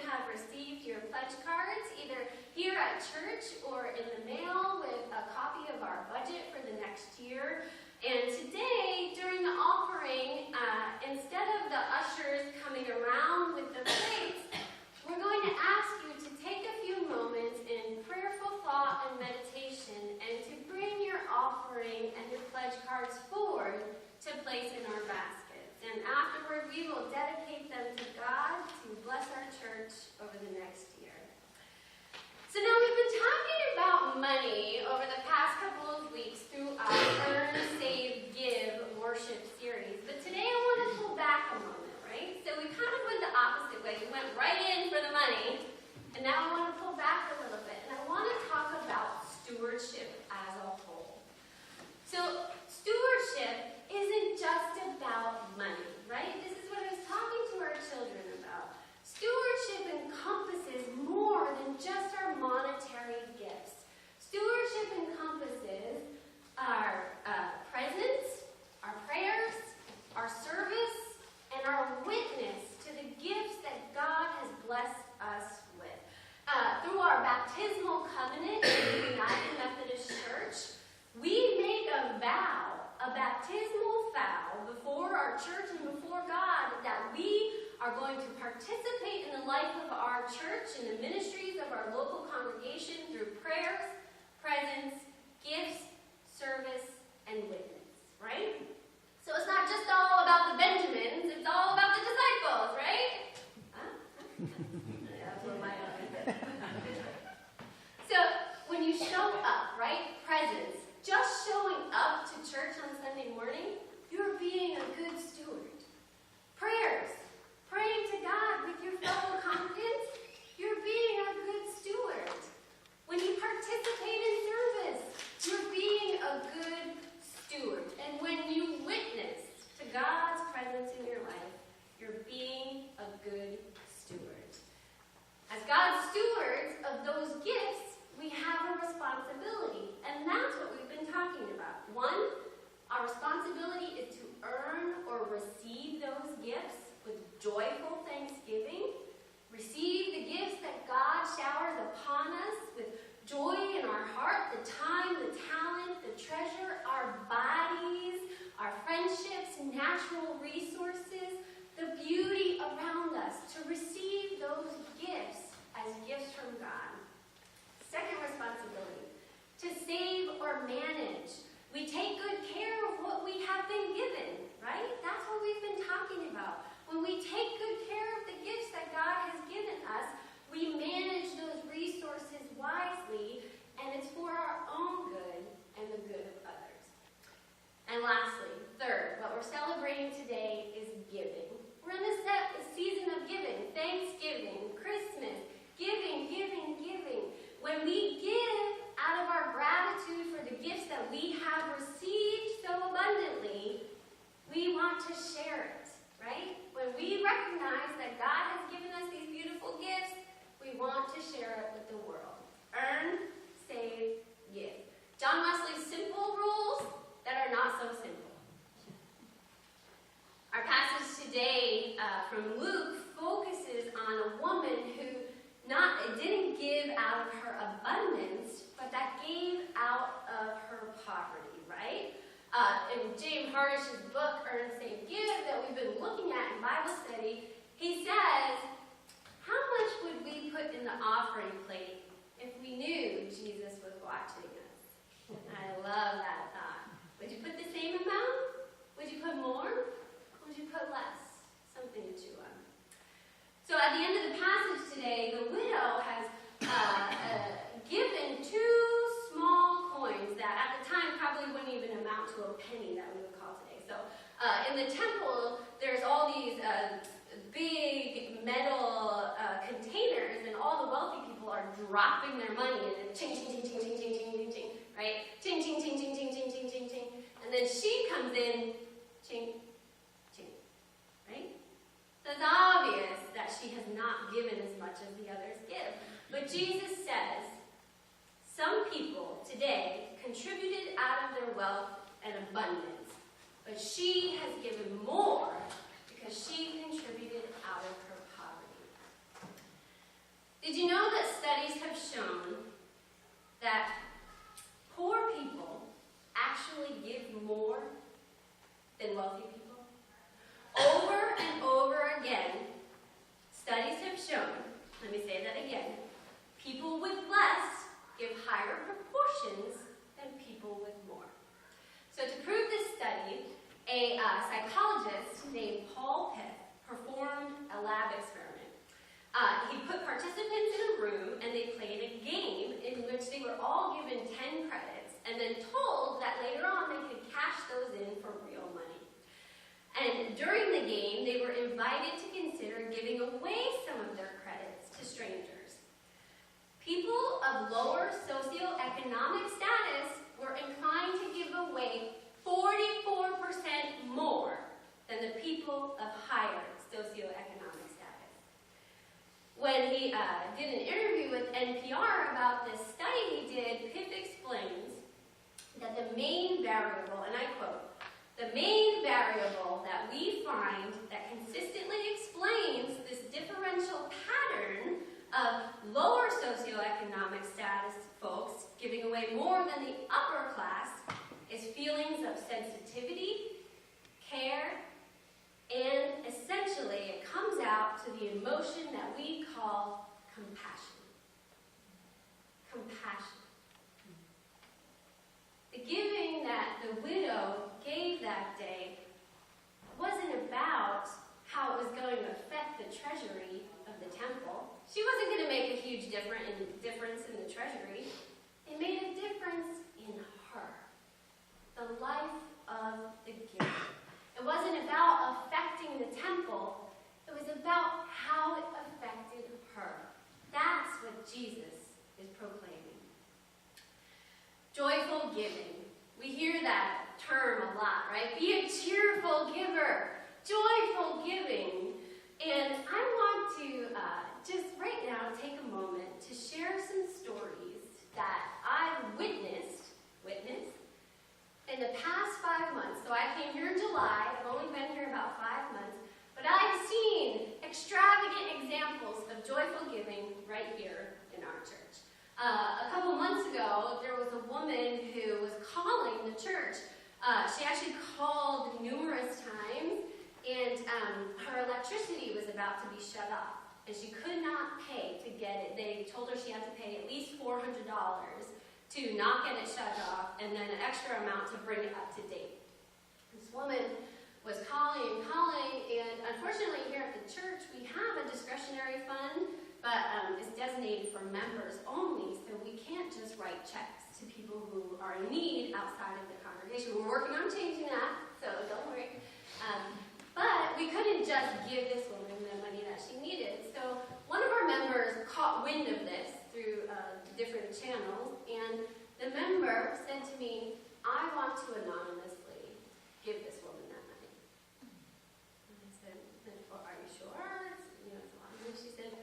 have received your pledge cards, either here at church or in the mail with a copy of our budget for the next year. And today, during the offering, instead of the ushers coming around with the plates, we're going to ask you to take a few moments in prayerful thought and meditation and to bring your offering and your pledge cards forward to place in our baskets. And afterward, we will dedicate them to God to bless our church over the next year. So now we've been talking about money over the past couple of weeks through our Earn, Save, Give worship series. But today I want to pull back a moment, right? So we kind of went the opposite way. We went right in for the money, and now I want to pull back a little bit. And I want to talk about stewardship as a whole. So stewardship isn't just about money, right? This is what I was talking to our children about. Stewardship encompasses more than just our monetary gifts. Stewardship encompasses our presence, our prayers, our service, and our witness to the gifts that God has blessed us with. Through our baptismal covenant in the United Methodist Church, we make a vow, a baptismal vow before our church and before God that we are going to participate in the life of our church and the ministries of our local congregation through prayers, presence, gifts, service, and witness, right? So it's not just all about the Benjamins, it's all about the disciples, right? Huh? Yeah, blew my mind. So when you show up, right, presence, just showing up to church on Sunday morning, you're being a good steward. Prayers, praying to God with your fellow congregants, you're being a good steward. When you participate in service, you're being a good steward. And when you witness to God's presence in your life, you're being a good steward. As God's stewards of those gifts, we have a responsibility, and that's what we've been talking about. One, our responsibility is to earn or receive those gifts with joyful thanksgiving. Receive the gifts that God showers upon us with joy in our heart, the time, the talent, the treasure, our bodies, our friendships, natural resources, the beauty around us. To receive those gifts as gifts from God. Second responsibility, to save or manage. We take good care of what we have been given, right? That's what we've been talking about. When we take good care of the gifts that God has given us, we manage those resources wisely, and it's for our own good and the good of others. And lastly, third, what we're celebrating today is giving. We're in a season of giving, Thanksgiving, Christmas, giving, giving, giving. When we give out of our gratitude for the gifts that we have received so abundantly, we want to share it, right? When we recognize that God has given us these beautiful gifts, we want to share it with the world. Earn, save, give. John Wesley's simple rules that are not so simple. Our passage today from Luke focuses on a woman who didn't give out of her abundance, but that gave out of her poverty, right? In James Hardish's book, Earn, Save, Give, that we've been looking at in Bible study, he says, how much would we put in the offering plate if we knew Jesus was watching us? I love that thought. Would you put the same amount? Would you put more? Would you put less? Something to chew on. So at the end of the passage today, the widow has given 2 small coins that at the time probably wouldn't even amount to a penny that we would call today. So in the temple, there's all these big metal containers, and all the wealthy people are dropping their money in and ching, ching, ching, ching, ching, ching, ching, ching, ching, right? Ching, ching, ching, ching, ching, ching, ching, ching, ching. And then she comes in, ching, ching, right? So it's obvious that she has not given as much as the others give. But Jesus says, some people today contributed out of their wealth and abundance, but she has given more because she contributed out of her poverty. people of lower socioeconomic status were inclined to give away 44% more than the people of higher socioeconomic status. When he did an interview with NPR about this study he did, Piff explains that the main variable, and I quote, "The main variable that we find that consistently explains this differential pattern of lower socioeconomic status folks giving away more than the upper class is feelings of sensitivity, care, and essentially it comes out to the emotion that we call compassion." Compassion. The giving that the widow gave that day wasn't about how it was going to affect the treasury of the temple. She wasn't going to make a huge difference in the treasury. It made a difference in her, the life of the giver. It wasn't about affecting the temple. It was about how it affected her. That's what Jesus is proclaiming. Joyful giving. We hear that term a lot, right? Be a cheerful giver. Joyful giving. And I want to just right now take a moment to share some stories that I've witnessed in the past 5 months. So I came here in July. I've only been here about 5 months. But I've seen extravagant examples of joyful giving right here in our church. A couple months ago, there was a woman who was calling the church. She actually called numerous times, and her electricity was about to be shut off, and she could not pay to get it. They told her she had to pay at least $400 to not get it shut off, and then an extra amount to bring it up to date. This woman was calling, and unfortunately here at the church, we have a discretionary fund, but it's designated for members only, so we can't just write checks to people who are in need outside of the congregation. We're working on changing that, so don't worry. But we couldn't just give this woman the money that she needed. So one of our members caught wind of this through different channels, and the member said to me, "I want to anonymously give this woman that money." And I said, "Well, are you sure? It's a lot of money." She said,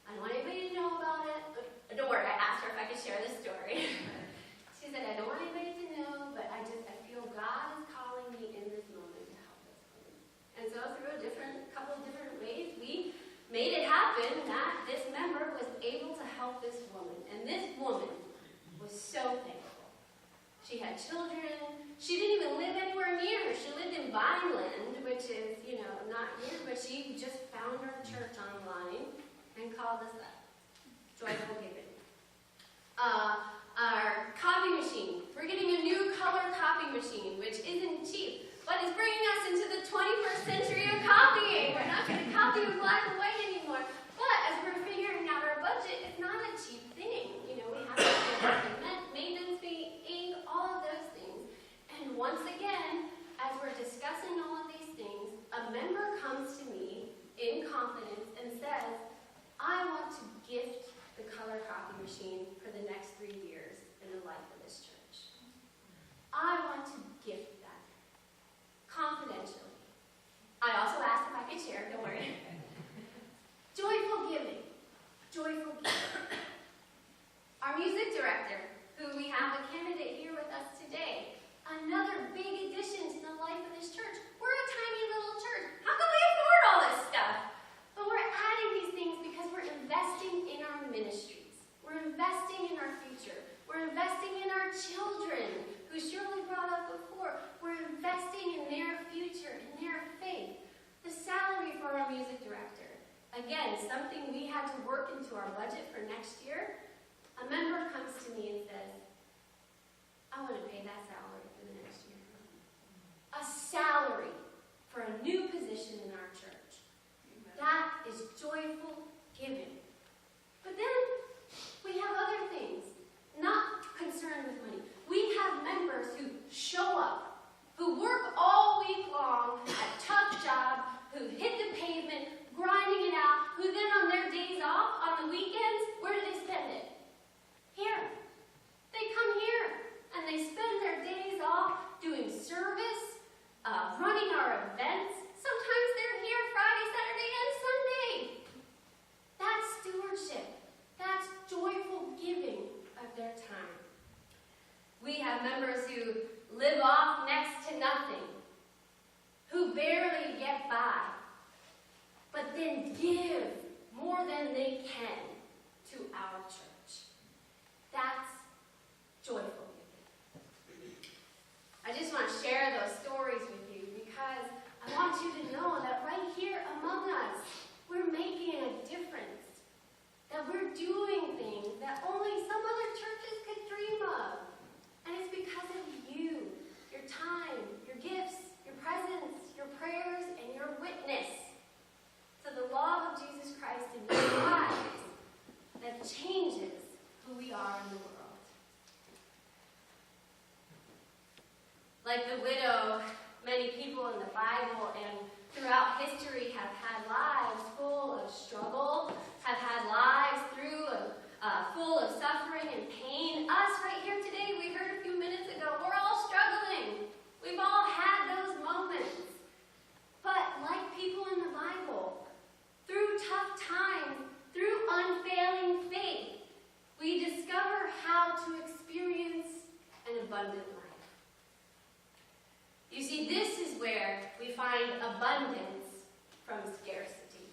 "I don't want anybody to know about it." Don't worry, I asked her if I could share this story. She said, "I don't want anybody to know, but I feel God is calling me in this moment to help this woman." And so through a couple of different ways, we made it happen that this member was able to help this woman. And this woman was so thankful. She had children. She didn't even live anywhere near. She lived in Vineland, which is, not here, but she just found our church online and called us up. Joyful giving. Our copy machine. We're getting a new color copy machine, which isn't cheap, but is bringing us into the 21st century of copying. We're not going to copy in black and white anymore. But as we're figuring out our budget, it's not a cheap thing. We have to pay maintenance fee, ink, all of those things. And once again, as we're discussing all of these things, a member comes to me in confidence and says, "I want to gift the color copy machine for the next 3 years in the life of this church. I want to gift that confidentially." I also asked if I could share, don't worry. Joyful giving. Joyful giving. Our music director, who we have a candidate here with us today, another big addition to the life of this church. We're a tiny little church. How can we afford all this stuff? But we're adding these things because we're investing in our ministries. We're investing in our future. We're investing in our children, who Shirley brought up before. We're investing in their future, in their faith. The salary for our music director, again, something we had to work into our budget for next year. A member comes to me and says, "I want to pay that salary for the next year." A salary for a new position in our church. That is joyful giving. But then we have other things, not concerned with money. We have members who show up, who work all week long, a tough job, who hit the pavement, grinding it out, who then on their days off, on the weekends, where do they spend it? Like the widow, many people in the Bible and throughout history have had lives full of struggle, have had lives full of suffering and pain. Us right here today, we heard a few minutes ago, we're all struggling. We've all had those moments. But like people in the Bible, through tough times, through unfailing faith, we discover how to experience an abundant life. You see, this is where we find abundance from scarcity.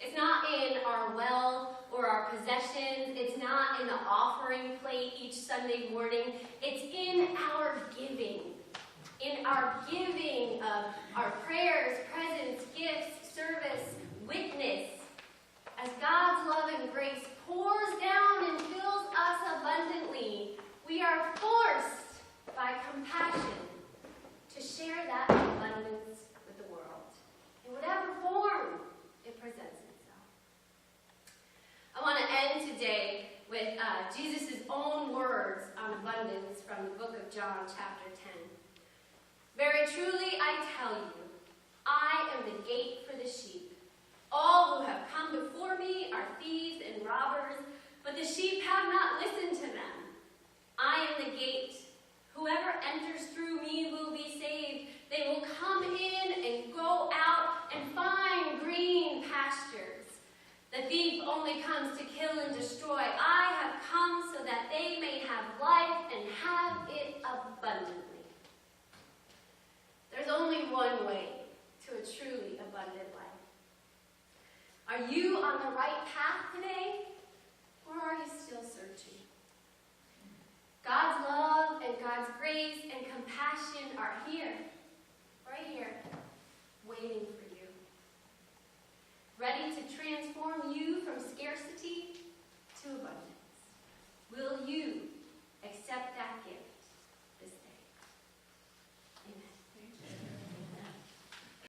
It's not in our wealth or our possessions. It's not in the offering plate each Sunday morning. It's in our giving. In our giving of our prayers, presence, gifts, service, witness. As God's love and grace pours down and fills us abundantly, we are forced by compassion to share that abundance with the world, in whatever form it presents itself. I want to end today with Jesus' own words on abundance from the book of John, chapter 10. Very truly I tell you, I am the gate for the sheep. All who have come before me are thieves and robbers, but the sheep have not listened to them. I am the gate. Whoever enters through me will be saved. They will come in and go out and find green pastures. The thief only comes to kill and destroy. I have come so that they may have life and have it abundantly. There's only one way to a truly abundant life. Are you on the right path today, or are you still searching? God's love and God's grace and compassion are here, right here, waiting for you. Ready to transform you from scarcity to abundance. Will you